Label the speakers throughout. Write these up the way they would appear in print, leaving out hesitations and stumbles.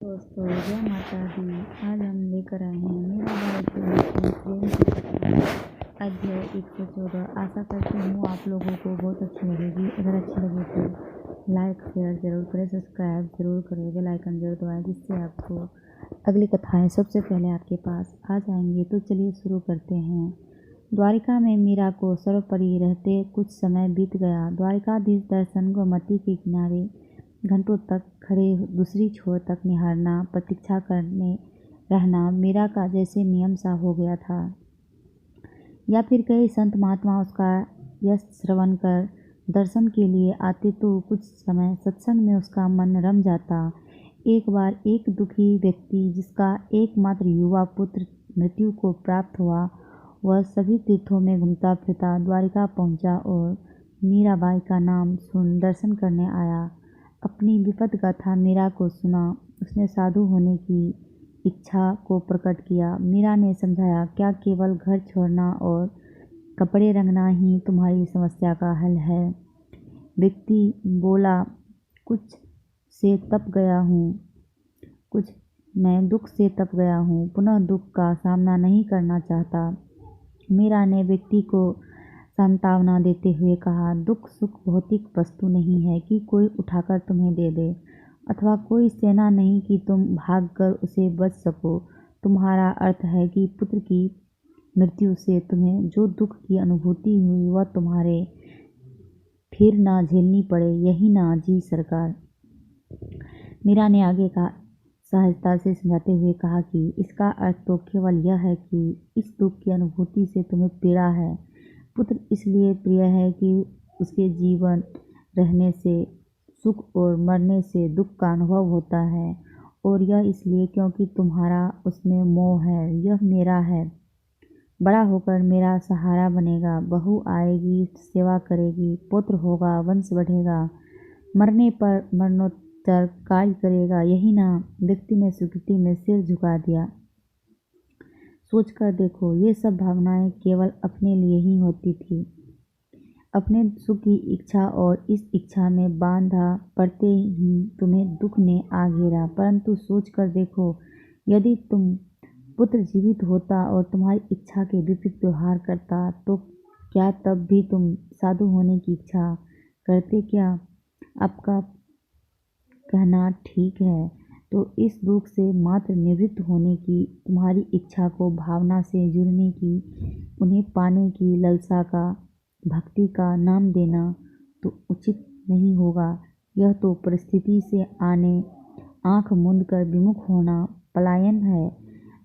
Speaker 1: दोस्तों जय माता दी। आज हम लेकर आए हैं मीराबाई की लिखी प्रेम की कथा अध्याय 114। आशा करती हूँ आप लोगों को बहुत अच्छी लगेगी। अगर अच्छी लगे तो लाइक शेयर जरूर करें, सब्सक्राइब जरूर करें, बेल आइकन जरूर दबाएं जिससे आपको अगली कथाएं सबसे पहले आपके पास आ जाएंगी। तो चलिए शुरू करते हैं। द्वारिका में मीरा को सर्वोपरि रहते कुछ समय बीत गया। द्वारिकाधीश दर्शन गोमती के किनारे घंटों तक खड़े दूसरी छोर तक निहारना, प्रतीक्षा करने रहना मीरा का जैसे नियम सा हो गया था। या फिर कई संत महात्मा उसका यश श्रवण कर दर्शन के लिए आते तो कुछ समय सत्संग में उसका मन रम जाता। एक बार एक दुखी व्यक्ति जिसका एकमात्र युवा पुत्र मृत्यु को प्राप्त हुआ, वह सभी तीर्थों में घूमता फिरता द्वारिका पहुंचा और मीराबाई का नाम सुन दर्शन करने आया। अपनी विपद गाथा मीरा को सुना। उसने साधु होने की इच्छा को प्रकट किया। मीरा ने समझाया, क्या केवल घर छोड़ना और कपड़े रंगना ही तुम्हारी समस्या का हल है? व्यक्ति बोला, कुछ से तप गया हूँ, कुछ मैं दुख से तप गया हूँ, पुनः दुख का सामना नहीं करना चाहता। मीरा ने व्यक्ति को सांत्वना देते हुए कहा, दुख सुख भौतिक वस्तु नहीं है कि कोई उठाकर तुम्हें दे दे, अथवा कोई सेना नहीं कि तुम भागकर उसे बच सको। तुम्हारा अर्थ है कि पुत्र की मृत्यु से तुम्हें जो दुख की अनुभूति हुई वह तुम्हारे फिर ना झेलनी पड़े, यही ना जी सरकार। मीरा ने आगे का सहजता से समझाते हुए कहा कि इसका अर्थ तो केवल यह है कि इस दुख की अनुभूति से तुम्हें पीड़ा है। पुत्र इसलिए प्रिय है कि उसके जीवन रहने से सुख और मरने से दुख का अनुभव होता है, और यह इसलिए क्योंकि तुम्हारा उसमें मोह है। यह मेरा है, बड़ा होकर मेरा सहारा बनेगा, बहू आएगी सेवा करेगी, पुत्र होगा वंश बढ़ेगा, मरने पर मरणोत्तर कार्य करेगा, यही ना। व्यक्ति ने स्वीकृति में सिर झुका दिया। सोचकर देखो, ये सब भावनाएं केवल अपने लिए ही होती थी। अपने सुख की इच्छा, और इस इच्छा में बांधा पड़ते ही तुम्हें दुख ने आ घेरा। परंतु सोचकर देखो, यदि तुम पुत्र जीवित होता और तुम्हारी इच्छा के विपरीत व्यवहार करता, तो क्या तब भी तुम साधु होने की इच्छा करते क्या? आपका कहना ठीक है। तो इस दुख से मात्र निवृत्त होने की तुम्हारी इच्छा को भावना से जुड़ने की, उन्हें पाने की लालसा का, भक्ति का नाम देना तो उचित नहीं होगा। यह तो परिस्थिति से आने आंख मूंद कर विमुख होना पलायन है।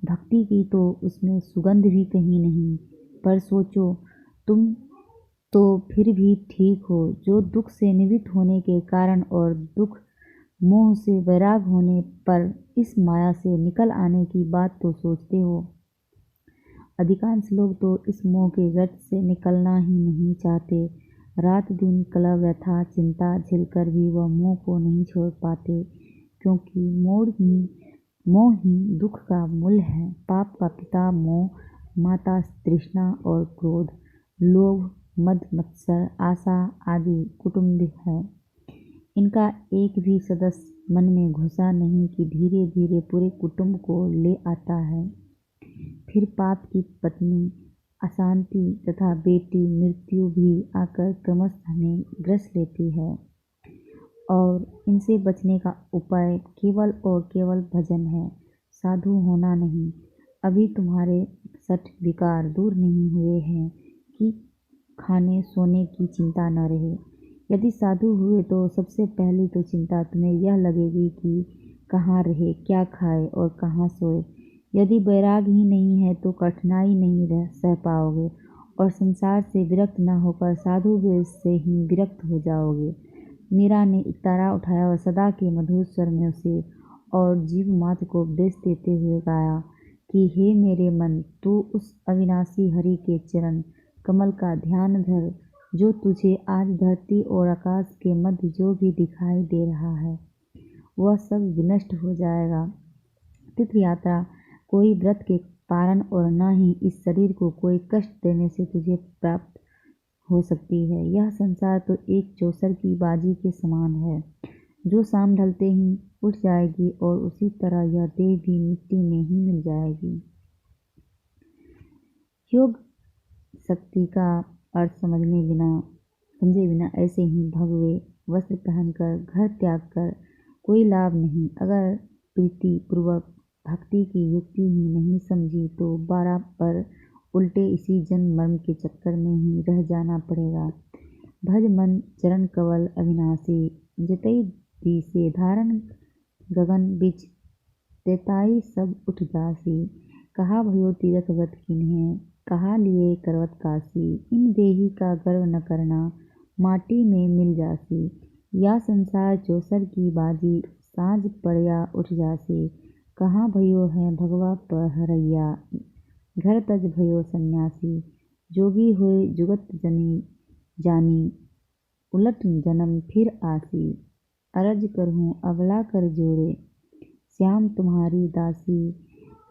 Speaker 1: भक्ति की तो उसमें सुगंध भी कहीं नहीं। पर सोचो, तुम तो फिर भी ठीक हो, जो दुख से निवृत्त होने के कारण और दुख मोह से वैराग होने पर इस माया से निकल आने की बात तो सोचते हो। अधिकांश लोग तो इस मोह के गर्त से निकलना ही नहीं चाहते। रात दिन कलह व्यथा चिंता झेलकर भी वह मोह को नहीं छोड़ पाते, क्योंकि मोह ही दुख का मूल है। पाप का पिता मोह, माता तृष्णा और क्रोध, लोभ, मद मत्सर, आशा आदि कुटुंब है। इनका एक भी सदस्य मन में घुसा नहीं कि धीरे धीरे पूरे कुटुंब को ले आता है। फिर पाप की पत्नी अशांति तथा बेटी मृत्यु भी आकर क्रमशः हमें ग्रस लेती है, और इनसे बचने का उपाय केवल और केवल भजन है, साधु होना नहीं। अभी तुम्हारे 60 विकार दूर नहीं हुए हैं कि खाने सोने की चिंता न रहे। यदि साधु हुए तो सबसे पहली तो चिंता तुम्हें यह लगेगी कि कहाँ रहे, क्या खाए और कहाँ सोए। यदि वैराग ही नहीं है तो कठिनाई नहीं रह सह पाओगे, और संसार से विरक्त न होकर साधु वेश से ही विरक्त हो जाओगे। मीरा ने इकतारा उठाया और सदा के मधुर स्वर में उसे और जीव मात्र को उपदेश देते हुए गाया कि हे मेरे मन, तू उस अविनाशी हरि के चरण कमल का ध्यान धर, जो तुझे आज धरती और आकाश के मध्य जो भी दिखाई दे रहा है वह सब विनष्ट हो जाएगा। तीर्थ यात्रा कोई व्रत के पारण और न ही इस शरीर को कोई कष्ट देने से तुझे प्राप्त हो सकती है। यह संसार तो एक चौसर की बाजी के समान है, जो शाम ढलते ही उठ जाएगी और उसी तरह यह देह भी मिट्टी में ही मिल जाएगी। योग शक्ति का अर्थ समझे बिना ऐसे ही भगवे वस्त्र पहनकर घर त्याग कर कोई लाभ नहीं। अगर प्रीति पूर्वक भक्ति की युक्ति ही नहीं समझी तो बराबर उल्टे इसी जन्म मर्म के चक्कर में ही रह जाना पड़ेगा। भज मन चरण कवल अविनाशी, जतई दिसे धारण गगन बिच, तेताई सब उठ जासी। कहा भयो तीरथ व्रत किन्हें, कहा लिए करवत काशी। इन देही का गर्व न करना, माटी में मिल जासी। या संसार चौसर की बाजी, साँझ पड़या उठ जासी। कहाँ भयो है भगवा पहरैया, घर तज भयो सन्यासी। जोगी होए जुगत जानी, उलट जन्म फिर आसी। अरज करहूँ अबला कर जोड़े, श्याम तुम्हारी दासी।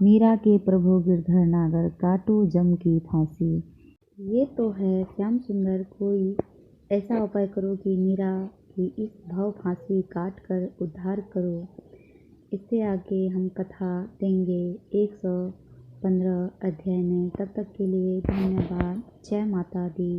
Speaker 1: मीरा के प्रभु गिरधर नागर, काटो जम की फांसी। ये तो है श्याम सुंदर, कोई ऐसा उपाय करो कि मीरा की इस भाव फांसी काट कर उद्धार करो। इससे आगे हम कथा देंगे 115 अध्याय में। तब तक के लिए धन्यवाद। जय माता दी।